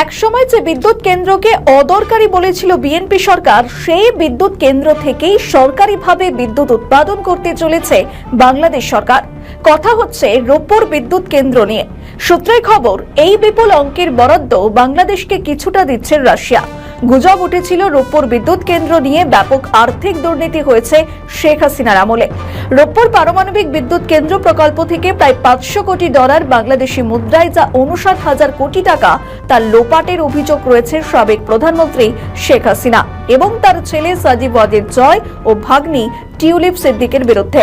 একসময় যে বিদ্যুৎ কেন্দ্রকে অদরকারি বলেছিল বিএনপি সরকার, সেই বিদ্যুৎ কেন্দ্র থেকেই সরকারিভাবে বিদ্যুৎ উৎপাদন করতে চলেছে বাংলাদেশ সরকার। কথা হচ্ছে রূপপুর বিদ্যুৎ কেন্দ্র নিয়ে। সূত্রের খবর, এই বিপুল অঙ্কের বরাদ্দ বাংলাদেশকে কিছুটা দিচ্ছে রাশিয়া। গুজব উঠেছিল রূপপুর বিদ্যুৎ কেন্দ্র নিয়ে ব্যাপক আর্থিক দুর্নীতি হয়েছে শেখ হাসিনার আমলে। রূপপুর পারমাণবিক বিদ্যুৎ কেন্দ্র প্রকল্প থেকে প্রায় ৫০০ কোটি ডলার বাংলাদেশি মুদ্রায়, যা ৫৯,০০০ কোটি টাকা, তার লোপাটের অভিযোগ রয়েছে সাবেক প্রধানমন্ত্রী শেখ হাসিনা এবং তার ছেলে সাজিব ওয়াজেদ জয় ও ভাগ্নি টিউলিপ সিদ্দিকের বিরুদ্ধে।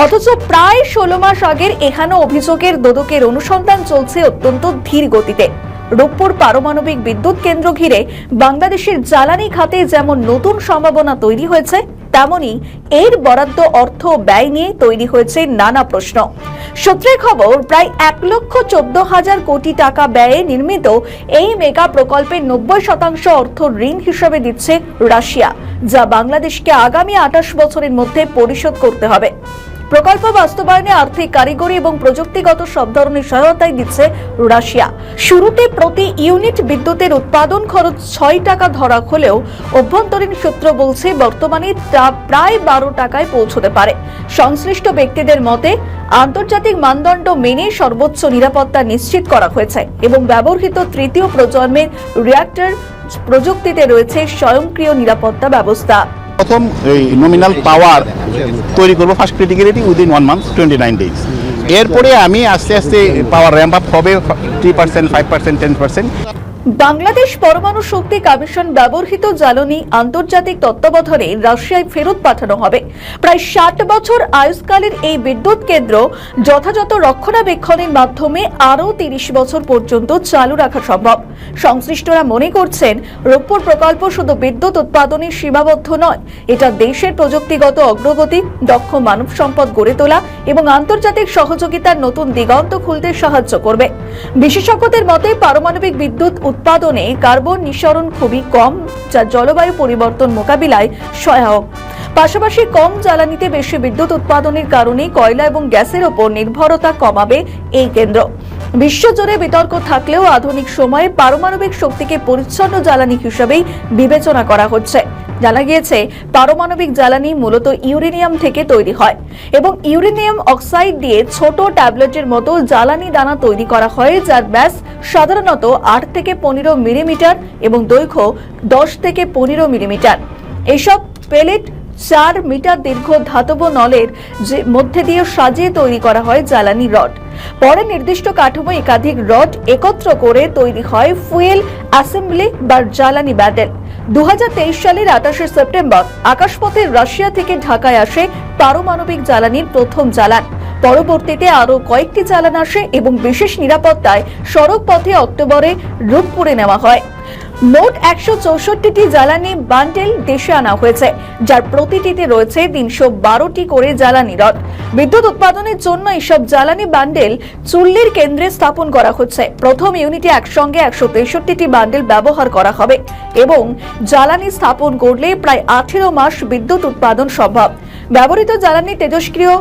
অথচ প্রায় ১৬ মাস আগের এখানে অভিযোগের দোদকের অনুসন্ধান চলছে অত্যন্ত ধীর গতিতে। রূপপুর পারমাণবিক বিদ্যুৎ কেন্দ্র ঘিরে বাংলাদেশের জ্বালানি খাতে যেমন নতুন সম্ভাবনা তৈরি হয়েছে, তেমনি এর বরাদ্দ অর্থ ব্যয় নিয়ে তৈরি হয়েছে নানা প্রশ্ন। সূত্রের খবর, প্রায় ১,১৪,০০০ কোটি টাকা ব্যয়ে নির্মিত এই মেগা প্রকল্পের ৯০% অর্থ ঋণ হিসেবে দিচ্ছে রাশিয়া, যা বাংলাদেশকে আগামী ২৮ বছরের মধ্যে পরিশোধ করতে হবে। প্রকল্প বাস্তবায়নে আর্থিক, কারিগরি এবং প্রযুক্তিগত সব ধরনের সহায়তাই দিচ্ছে রাশিয়া। শুরুতে প্রতি ইউনিট বিদ্যুতের উৎপাদন খরচ ৬ টাকা ধরা হলেও অভ্যন্তরীণ সূত্র বলছে বর্তমানে তা প্রায় ১২ টাকায় পৌঁছতে পারে। সংশ্লিষ্ট ব্যক্তিদের মতে, আন্তর্জাতিক মানদণ্ড মেনে সর্বোচ্চ নিরাপত্তা নিশ্চিত করা হয়েছে এবং ব্যবহৃত তৃতীয় প্রজন্মের রিঅ্যাক্টর প্রযুক্তিতে রয়েছে স্বয়ংক্রিয় নিরাপত্তা ব্যবস্থা। প্রথম নমিনাল পাওয়ার তৈরি করবো, first criticality within 1 month 29 days. এরপরে আমি আস্তে আস্তে পাওয়ার র্যাম্প আপ হবে 3%, 5%, 10%। বাংলাদেশ পরমাণু শক্তি কমিশন ব্যবহৃত জ্বালানি আন্তর্জাতিক তত্ত্বাবধানে রাশিয়ায় ফেরত পাঠানো হবে। প্রায় ৬০ বছর আয়ুষ্কালের এই বিদ্যুৎ কেন্দ্র যথাযথ রক্ষণাবেক্ষণের মাধ্যমে আরও ৩০ বছর পর্যন্ত চালু রাখা সম্ভব। সংশ্লিষ্টরা মনে করছেন, রূপপুর প্রকল্প শুধু বিদ্যুৎ উৎপাদনে সীমাবদ্ধ নয়, এটা দেশের প্রযুক্তিগত অগ্রগতি, দক্ষ মানব সম্পদ গড়ে তোলা এবং আন্তর্জাতিক সহযোগিতার নতুন দিগন্ত খুলতে সাহায্য করবে। বিশেষজ্ঞদের মতে, পারমাণবিক বিদ্যুৎ উৎপাদনে কার্বন নিঃসরণ খুবই কম, যা জলবায়ু পরিবর্তন মোকাবিলায় সহায়ক। পাশাপাশি কম জ্বালানিতে বেশি বিদ্যুৎ উৎপাদনের কারণে কয়লা এবং গ্যাসের উপর নির্ভরতা কমাবে এই কেন্দ্র। বিশ্বজুড়ে বিতর্ক থাকলেও আধুনিক সময়ে পারমাণবিক শক্তিকে পরিচ্ছন্ন জ্বালানি হিসেবেই বিবেচনা করা হচ্ছে। জানা গিয়েছে, পারমাণবিক জ্বালানি মূলত ইউরেনিয়াম থেকে তৈরি হয় এবং ইউরেনিয়াম অক্সাইড দিয়ে ছোট ট্যাবলেটের মতো জ্বালানি দানা তৈরি করা হয়, যার ব্যাস সাধারণত ৮ থেকে ১৫ মিলিমিটার এবং দৈর্ঘ্য ১০ থেকে ১৫ মিলিমিটার। এসব পেলেট ৪ মিটার দীর্ঘ ধাতব নলের মধ্যে দিয়ে সাজিয়ে তৈরি করা হয় জ্বালানি রড। পরে নির্দিষ্ট কাঠামো একাধিক রড একত্র করে তৈরি হয় ফুয়েল অ্যাসেম্বলি বা জ্বালানি ব্যান্ডেল। ২০২৩ সালের ২৮ সেপ্টেম্বর আকাশপথে রাশিয়া থেকে ঢাকায় আসে পারমাণবিক জ্বালানির প্রথম জ্বালান। পরবর্তীতে আরও কয়েকটি জ্বালান আসে এবং বিশেষ নিরাপত্তায় সড়ক পথে অক্টোবরে রূপপুরে নেওয়া হয়। মোট ১৬৪টি জ্বালানি বান্ডেল দেশে আনা হয়েছে, যার প্রতিটিতে রয়েছে ৩১২টি করে জ্বালানি রড। বিদ্যুৎ উৎপাদনের জন্য এসব জ্বালানি বান্ডেল চুল্লির কেন্দ্রে স্থাপন করা হচ্ছে। প্রথম ইউনিটে একসঙ্গে ১৬৩টি বান্ডেল ব্যবহার করা হবে এবং জ্বালানি স্থাপন করলে প্রায় ১৮ মাস বিদ্যুৎ উৎপাদন সম্ভব। ব্যবহৃত জ্বালানি তেজস্ক্রিয়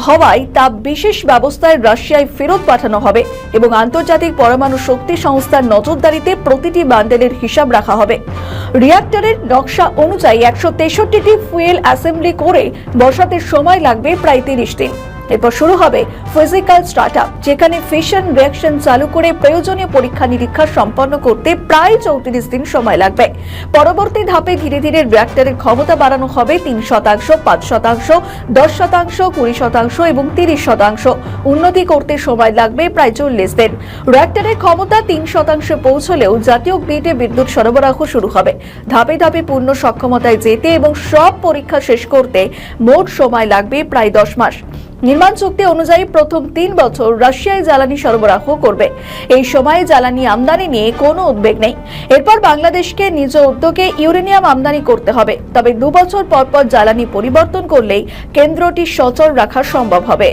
হওয়ায় তা বিশেষ ব্যবস্থায় রাশিয়ায় ফেরত পাঠানো হবে এবং আন্তর্জাতিক পরমাণু শক্তি সংস্থার নজরদারিতে প্রতিটি বান্ডেলের হিসাব রাখা হবে। রিঅ্যাক্টরের নকশা অনুযায়ী ১৬৩টি ফুয়েল অ্যাসেম্বলি করে বসাতে সময় লাগবে প্রায় ৩০ দিন। এরপর শুরু হবে ফিজিক্যাল স্টার্টআপ, যেখানে ফিশন রিঅ্যাকশন চালু করে প্রয়োজনীয় পরীক্ষা নিরীক্ষা সম্পন্ন করতে প্রায় ৩৪ দিন সময় লাগবে। পরবর্তী ধাপে ধীরে ধীরে রিঅ্যাক্টরের ক্ষমতা বাড়ানো হবে ৩%, ৫%, ১০%, ২০% এবং ৩০%। উন্নতি করতে সময় লাগবে প্রায় ৪০ দিন। রিঅ্যাক্টরের ক্ষমতা ৩% পৌঁছলেও জাতীয় গ্রিডে বিদ্যুৎ সরবরাহ শুরু হবে। ধাপে ধাপে পূর্ণ সক্ষমতায় যেতে এবং সব পরীক্ষা শেষ করতে মোট সময় লাগবে প্রায় ১০ মাস। নির্মাণ চুক্তি অনুযায়ী প্রথম ৩ বছর রাশিয়ায় জ্বালানি সরবরাহ করবে। এই সময়ে জ্বালানি আমদানি নিয়ে কোনো উদ্বেগ নেই। এরপর বাংলাদেশকে নিজ উদ্যোগে ইউরেনিয়াম আমদানি করতে হবে। তবে ২ বছর পর পর জ্বালানি পরিবর্তন করলেই কেন্দ্রটি সচল রাখা সম্ভব হবে।